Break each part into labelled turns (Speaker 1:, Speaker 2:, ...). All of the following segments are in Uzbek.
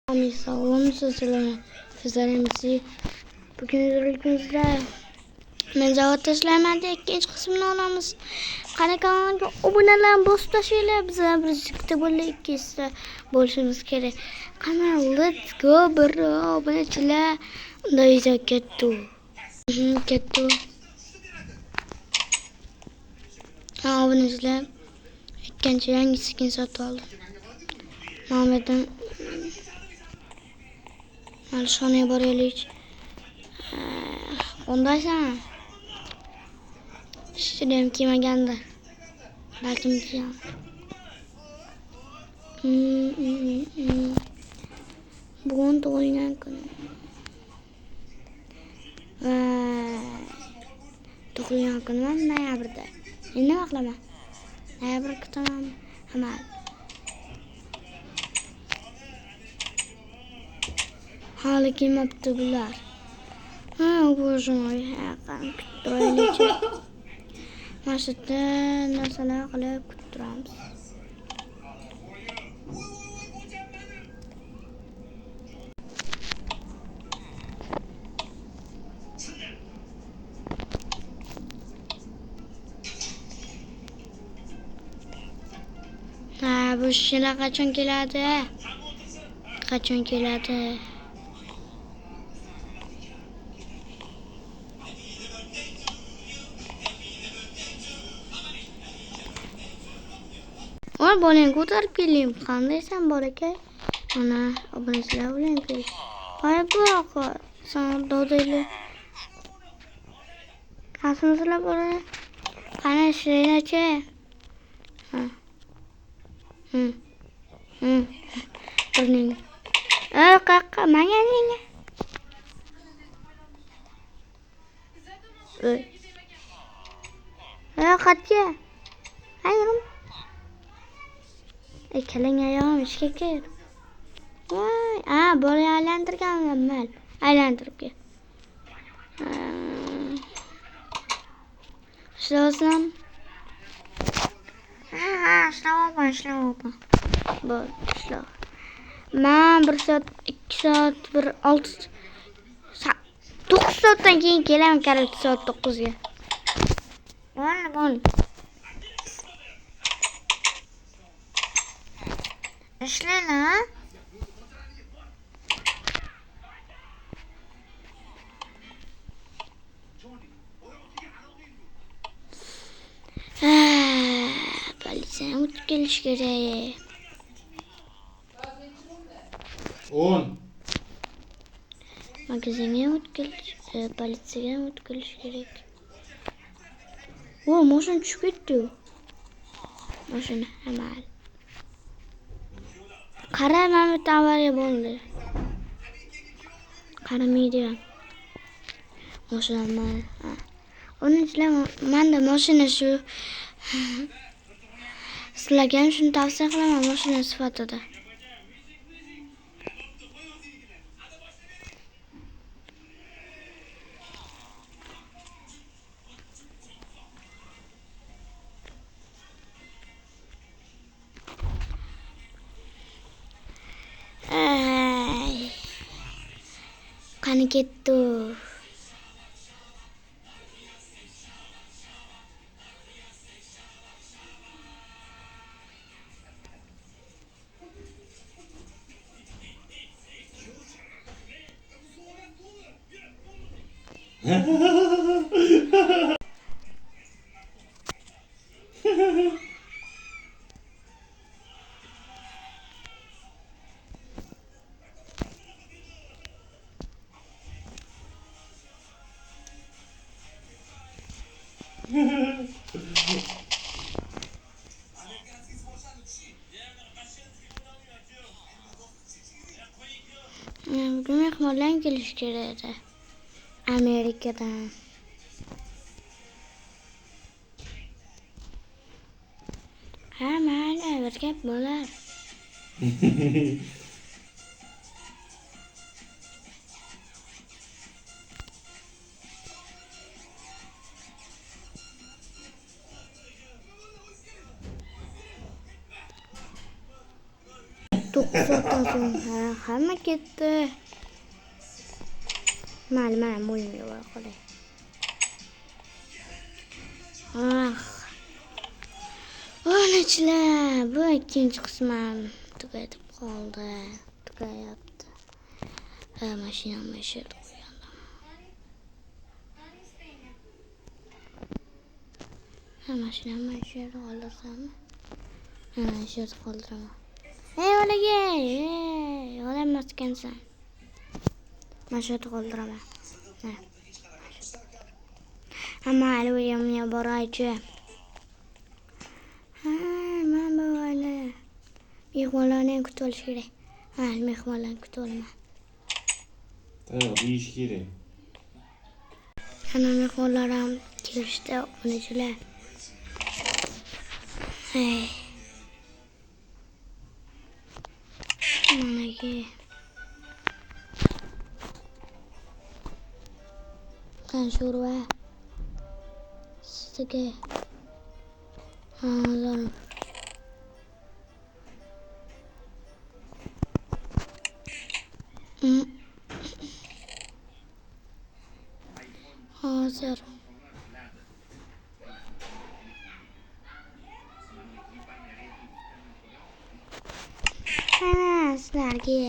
Speaker 1: Sağolun sizlerle Füzelerimizi bugün üzerinde men cevap tashlamadı ikinci kısmını alamiz. Kanalga obunalar bosib tashinglar, biza birlikda bo'lib ikkisi bo'lishimiz kerak. Kanal let's go bir obunachilar unda izoh ketdi. Ketdi. Obunachilar ikkinchi yangi skin sotib oldim. Muhammaddan Alışan'a baraylik. Ondaysan. Şuraya kime geldi? Belki mi diyeceğim? Bugün de oynayan gün. Doğuyan gün var mı? Noyabr'da. Ne baklama? Noyabr'da tamam. Hemen. Hali kelmabdi bular. Bоже mой, qani kutib turaylik. Mana shu yerda narsalar qilib kutib turamiz. Bu shishlar qachon keladi? Qachon keladi? Oy bolang ko'tarib keling. Qandaysan bolakay? Mana obunachilar bilan kel. Voy bu sen dodayli. Qasmizlar bor. Qani ishlaynachi? Burning. Qaqqa menga. Qatya. Ayrim. Keling ayağım işe gir. Vay, böyle aylantirgan mükemmel. Aylantirib gel. İşlasam. İşlama. Bu işla. Ben 1 saat, 2 saat, 6 saat, 9 saatten keyin kelaman kerak saat 9'ga. Bol. İşle la. Politsiya o'tib kelish kerak.
Speaker 2: 10.
Speaker 1: Magazinga o'tib kelish, politsiyaga o'tib kelish kerak. Mashina tushib ketdi. Mashina hamal. Qara, mana bu avariya bo'ldi. Qaramaydi ham. Mashina mana. Onun için menda mashina shu. Sizlarga ham shuni tavsiya qilaman mashina sifatida. Qani ketdi. Bugün mehmonlar kelish kerak edi. Amerikadan. Mayli, bir gap bo'lar. soatdan so'ng hamma ketdi. Mana bo'lmaydi voy qolay. Onachilar, bu ikkinchi qismim tugatib qoldi. Tugayapti. Mashinamni shu yerga qo'ygandim. Mashinamni shu yerga qoldirsammi? Shu yerga qoldiraman. Olaga, olamas ekansan. Mana shu yerga qoldiraman. Mayli, u yerga boraychi. Mana bo'ldi. Mehmonlarni kutib olish kerak. Mayli, mehmonlarni kutib olaman.
Speaker 2: Deyish kerak.
Speaker 1: Ana mehmonlarim kelishdi, onachilar. Managa. Kan sho'rva. Sizga. Zo'r. Hozir. Sizlarga.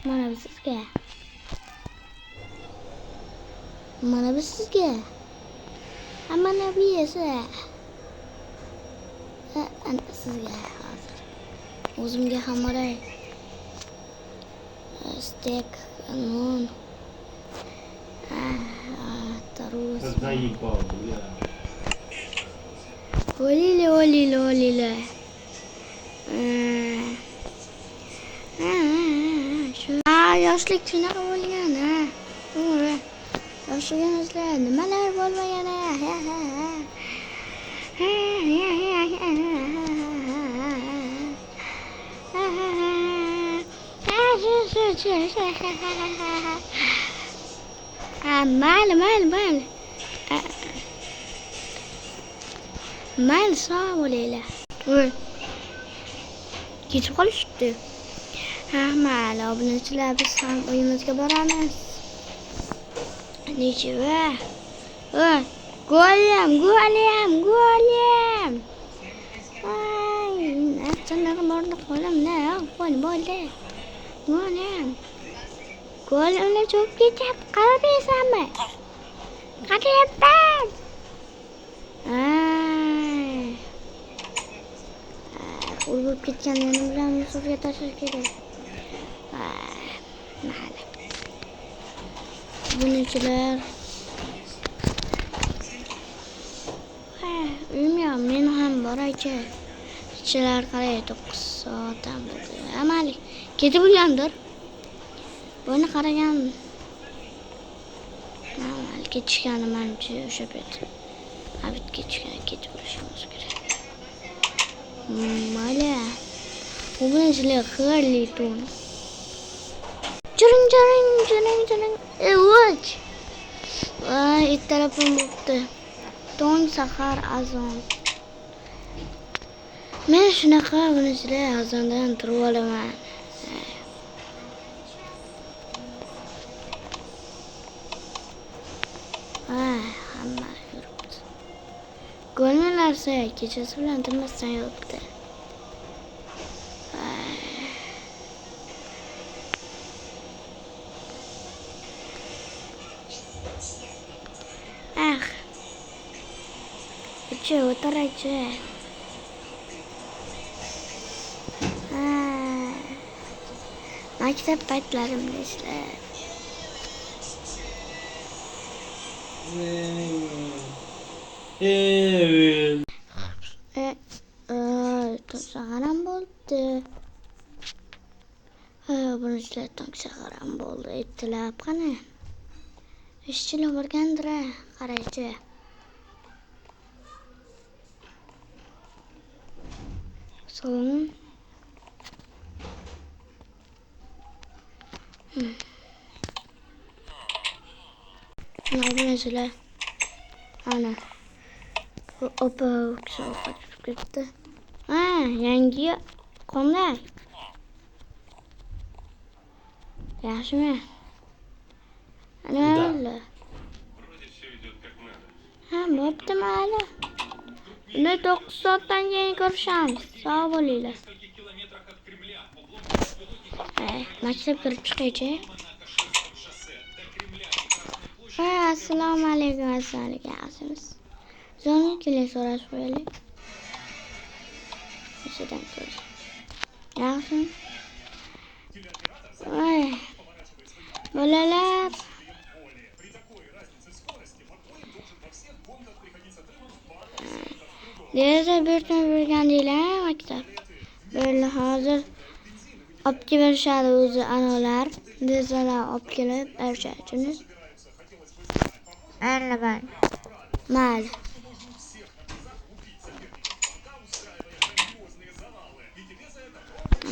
Speaker 1: Mana bu sizga. Mana bu sizga. Mana bu esa. Sizga hozir. O'zimga ham oray. Steak, non. Tarus. Olile. Yoshlik shunaqa bo'lgan, To'g'ri. Yoshligimizda nimalar bo'lmagan, Mayli. Mayli, sog' bo'linglar. Ketib qolishibdi. Mayli, obunachilar, biz ham uyimizga boramiz. Necheva? Go'lim. Ay, narsalar bordi qo'limda, qo'l bo'ldi. Go'limni cho'kib ketib qaramaysanmi? Qarayapman. Urib ketganini bilan suvga tashlash kerak. Mayli. Bunachilar. Uyim men ham boraychi. Ichilar qaray 9 soatdan bo'ldi. Mayli, ketib bo'lgandir. Buni qaragan. Mayli, ketishgani menimcha o'sha payt. Abid ketib bo'lishimiz kerak. Mayli. Bu bunachilar xirli to'n. Jiring. Watch. Ertalabim bo'libdi. Tong sahar azon. Men shunaqa bunachilar azondan turib olaman. Hamma yuribdi. Go'lmanlarsa kechasi bilan tinmasdan yuribdi. O'tiraychi. Maktab paytlarimda ishlab. Tongsaharam bo'ldi. Bunachilar tongsaharam bo'ldi. Ertalab qani? Ishchilar borgandir, qaraychi. Salon. Bunachilar. Ana. Opa, ovqat pishib ketdi. Ha, yangi qanday? Yaxshimi? Ana
Speaker 2: Да.
Speaker 1: ha, bo'pti mayli. Uni 9 soatdan keyin ko'rishamiz. Sog' bo'linglar. Maktab kirib chiqaychi. Assalomu alaykum, yaxshimisiz? Zo'rmi keling so'rashib qo'yaylik. Ichidan ko'rish. Yaxshimi? Voy. Bolalar. Deraza bertib yurgandinglar maktab. Böyle hozir olib kelib berishadi o'zi anolar. Derazalar olib kelib berishadi. Mayli.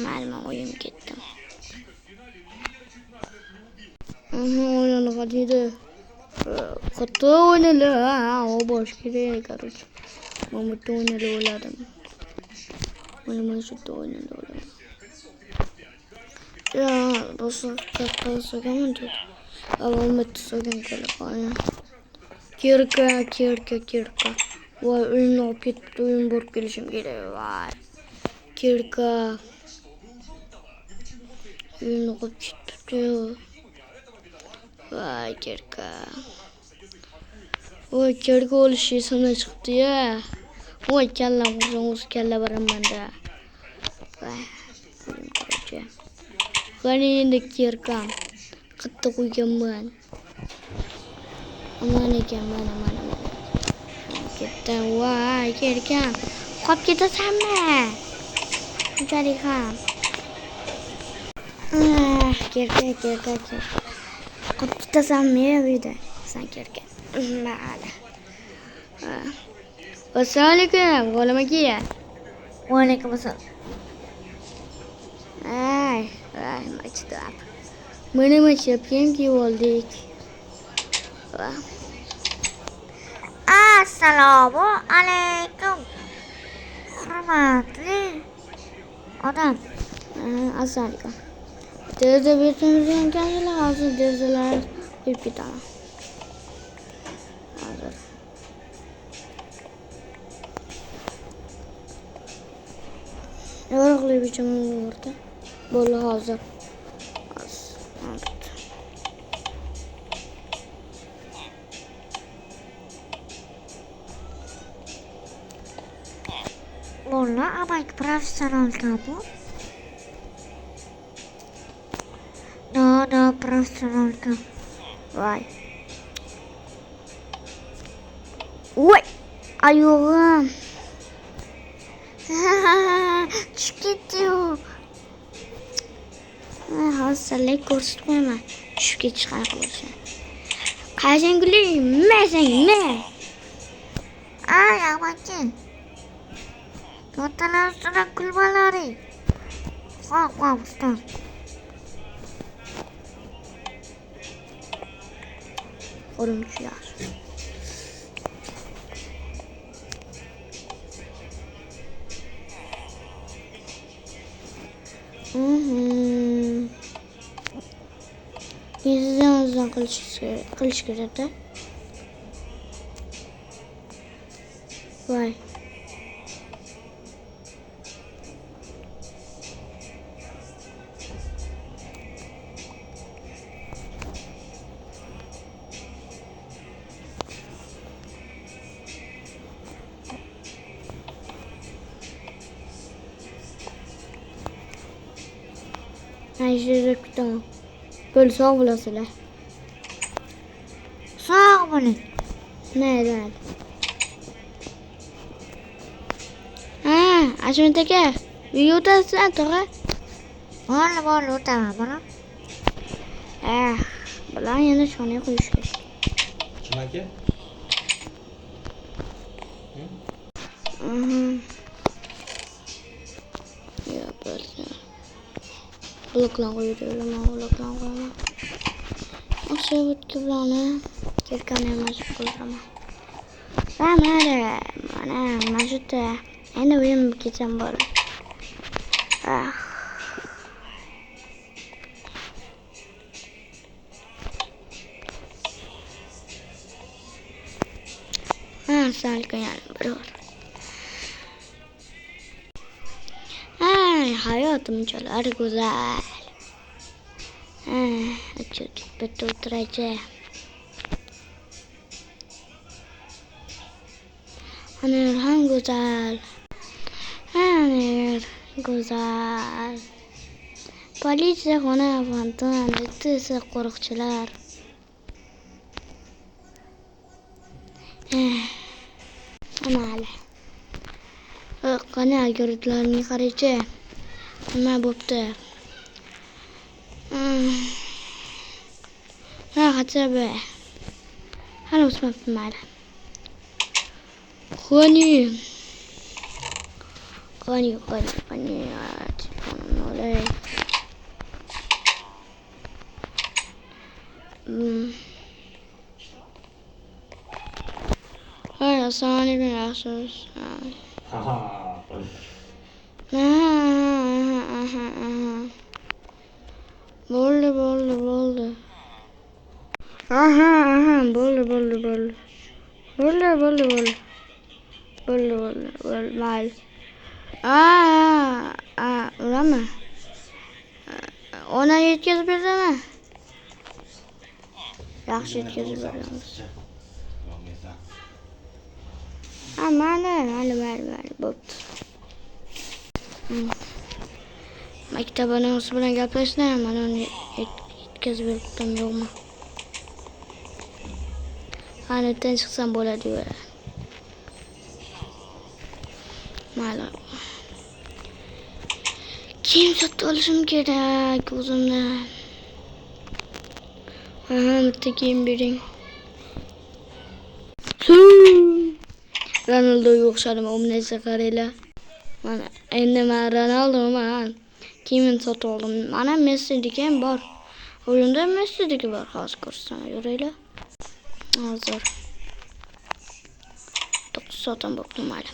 Speaker 1: Mayli, men o'yim ketdim. O'yinga deydi. Katta o'yinlar. O bosh kerak, короче. Mama o'ynada o'ladim. Mana shu o'ynada o'ladim. Ya, boshqa katta so'gaman deb. Avvalmet so'gan kelib Kirka. Voy, uyimni olib ketdi, uyim borib kelishim kerak. Voy. Kirka. Uyimni olib ketdi. Voy, Kirka. Voy, Kirka o'lishi esimdan chiqdi-ya. Voy, kallam o'z kalla boraman-da. Voy. Qani endi Kirkam. Qattiq qo'yganman. Aman ekan, mana. Ketdim. Voy, Kirkam. Qolib ketasanmi? Shunchalik ham. Kirka. Qolib ketasanmi bu yerda? Sen Kirka. Mayli. Assalomu alaykum, qo'lim aka. Va alaykum assalom. Maktab. Mana maktabga kelib oldik. Assalomu alaykum. Hurmatli odam. Assalomu alaykum. Deraza bertimiz ekanlar, hozir derazalar qo'yib ketaman. Hozir. Yorug'lik uchun o'rta. Bo'ldi hozir. Valla amak professional kabu. No, professional kabu. Vay. Voy, ayog'im. Tushib ketdi-yu. Hozirlik ko'rsatib qo'yaman. Tushib ketish qanaqa bo'lsa. Qachon gulmaysanmi? Ay, amaki. Kattalar ustidan kulmalaring. Qo'm, ustoz. Qo'limchilar. Bizden kılıç kerak-da. Vay. Ayşe kutaman. Böyle sağ olasılar. Sağ olun. Neden? Aşkım teke. Uyutasın toğa. Vallahi uyutamam bana. Bulan yana şunu qo'yish kerak.
Speaker 2: Kim aka?
Speaker 1: Ya bo'lsa. Bloklan qo'yaman. O'sha o'tki bilan kelkani mashg'ul qilaman. Mana shu yerda Endi uyim ketsam bor. Ah. Salkın yani bir var. Ay, hayatım çok güzel. Açık bir oturacağım. Hani hem güzel. Hani güzel. Politsiya xona fontan, bittisi qo'riqchilar. Mayli. Qani girdlarning qarachi. Nima bo'pti? Ha, xatsabe. Hali o'smabdi mayli. Qani. Telefonimni olay. Hay, assalomu alaykum, yaxshimisiz? Bo'ldi. Bo'ldi. Bo'ldi, mayli. Ularmi? Ona yetkazib berdimi? Yaxshi yetkazib beramiz. Mayli, bo'pti. Maktab onasi bilan gaplashdim, mana uni yetkazib berdim yo'qmi? Qani chiqsam bo'ladi. Mayli. Kiyim sotib olishim kerak o'zimni. Bitta kiyim bering. Ronaldoga o'xshadim, o'mnaysa qaranglar. Mana endi men Ronaldoman. Kiyimini sotib oldim. Mana Messidiki ham bor. O'yinda Messidiki bor. Hozir ko'rsam yuraylar. Hozir 9 soatdan bo'pti mayli.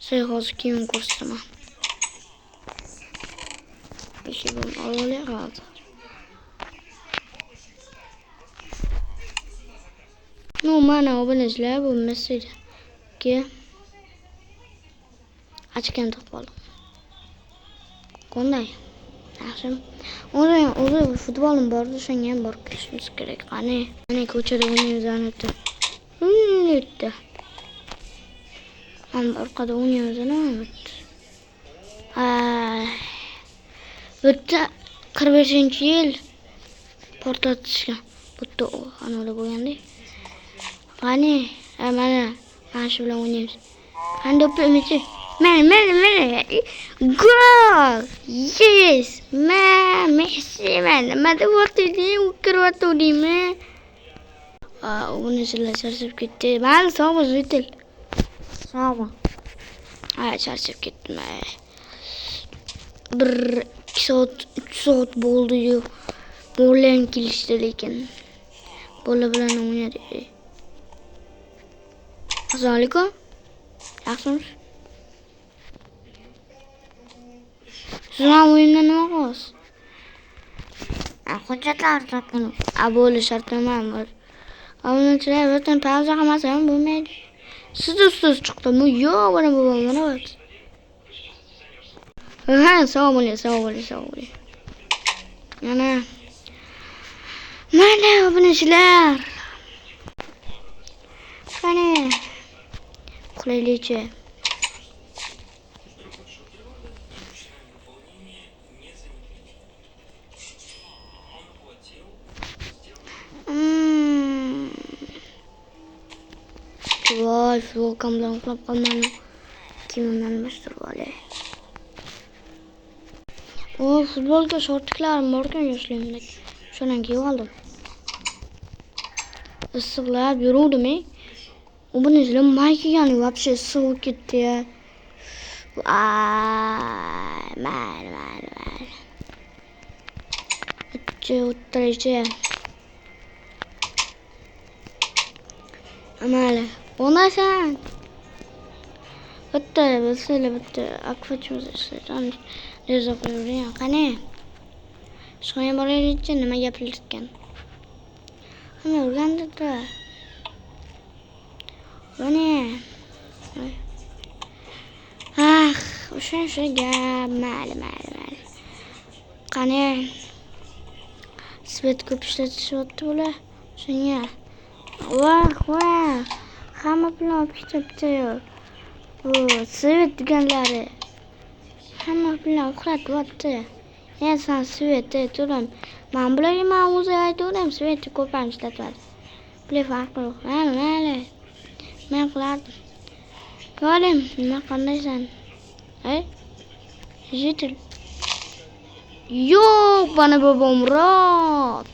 Speaker 1: Siz hozir kiyim ko'rsaman. Eshigim ololay hozir. No, mana obunachilar bu Messiga ochgan topib oldim. Qanday? Yaxshimi? O'zi futbolim bor, o'shanga ham borib kelishimiz kerak. Qani ko'chada o'ynaymiz anita. O'ynaydi. Ham orqada o'ynaymiz ana. Bitta 45-yil portlatishgan. Bitta anoda bo'lganda. Qani, mana shu bilan o'ynaymiz. Qani do'ppimichi? Mana. Gol! Yes! Messi mana. Nima deyapti? Kirvatdingmi? Uni charchab ketdi. Mayli, sog' bo'l, Zitel. Sog' bo'l. Charchab ketdim. 1-2 soat, 3 soat bo'ldi-yu. Bolam kelishdi lekin. Bola bilan o'ynadi. Assalomu alaykum. Yaxshimisiz? Siz ham o'yinda nima qilasiz? Hujjatlar topdim. Bo'li shart emas. Obunachilar birdan pauza qilmasa ham bo'lmaydi. Siz chiqdimi? Yo'q, mana bu mana. Sog' bo'ling. Mana obunachilar. Qani. Qulaylikcha. Voy, futbolkam bilan uxlab qolmadim. Kimimni almashtirib olay. Futbolga shortiklarim bor-ku yoshligimda. Shundan kiyib oldim. Issiqlab yuruvdim. U buni izlab maykigan вообще issiq ketdi ya. Mayli. O'ttiraychi. Mayli. O'nasan. bitta bilsanglar bitta akvacho'z ishlaydi. Reza qo'yavering. Qani? Sho'ya boraylikchi nima gapirishgan? Hamma o'rgandi-da. Mana. O'sha gap, mayli. Qani? Svet ko'p ishlatishyapti bular. Shunga. Voh. Hamma bilan olib ketibdi-yu. Bu svet deganlari. Hamma bilan uxlatyapti. Sen svet turam. Men bularga o'zi aytaverdim, svet ko'pam ishlatyapti. Bular farqi yo'q. Mayli. Men qilardim. Ko'rim, nima qandaysan? Jitil. Yo'q, bana bobom Murod.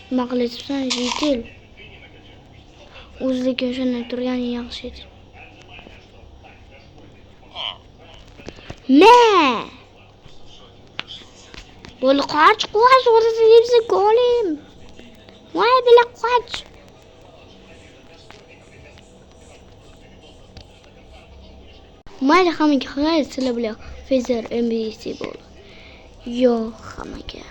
Speaker 1: Nima qilyapsan, jitil? O'zligi o'shanda turgani yaxshi edi. Ne? Bo'l qoch, o'rtada yebsa ko'lim. Voy, bila qoch. Mayli hammaga xayr, sizlar bilan Fezer MBC bo'ldi. Yo'q hammaga.